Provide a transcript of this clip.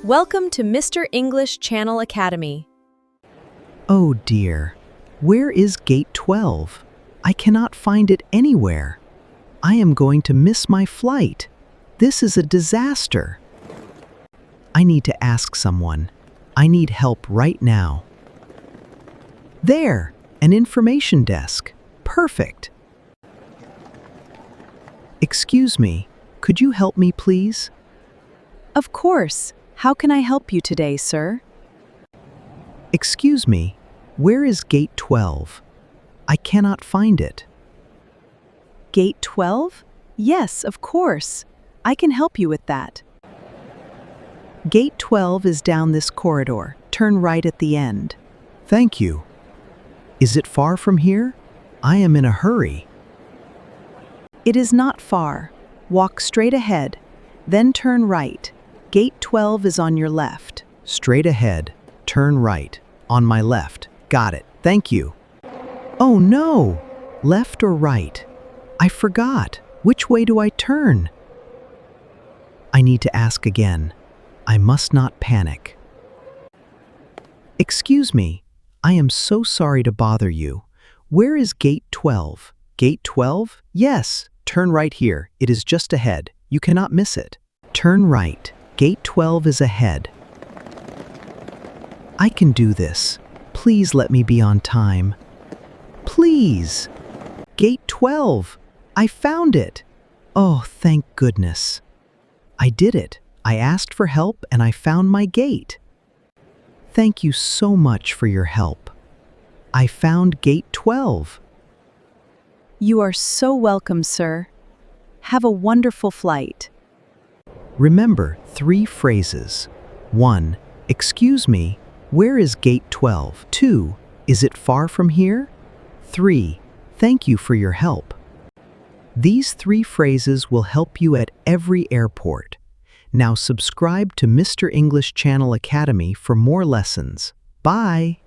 Welcome to Mr. English Channel Academy. Oh dear, where is Gate 12? I cannot find it anywhere. I am going to miss my flight. This is a disaster. I need to ask someone. I need help right now. There, an information desk. Perfect. Excuse me, could you help me please? Of course. How can I help you today, sir? Excuse me, where is Gate 12? I cannot find it. Gate 12? Yes, of course. I can help you with that. Gate 12 is down this corridor. Turn right at the end. Thank you. Is it far from here? I am in a hurry. It is not far. Walk straight ahead, then turn right. Gate 12 is on your left. Straight ahead, turn right. On my left. Got it. Thank you. Oh no! Left or right? I forgot. Which way do I turn? I need to ask again. I must not panic. Excuse me. I am so sorry to bother you. Where is Gate 12? Gate 12? Yes. Turn right here. It is just ahead. You cannot miss it. Turn right. Gate 12 is ahead. I can do this. Please let me be on time. Please. Gate 12. I found it. Oh, thank goodness. I did it. I asked for help and I found my gate. Thank you so much for your help. I found Gate 12. You are so welcome, sir. Have a wonderful flight. Remember 3 phrases. 1. Excuse me, where is Gate 12? 2. Is it far from here? 3. Thank you for your help. These 3 phrases will help you at every airport. Now subscribe to Mr. English Channel Academy for more lessons. Bye!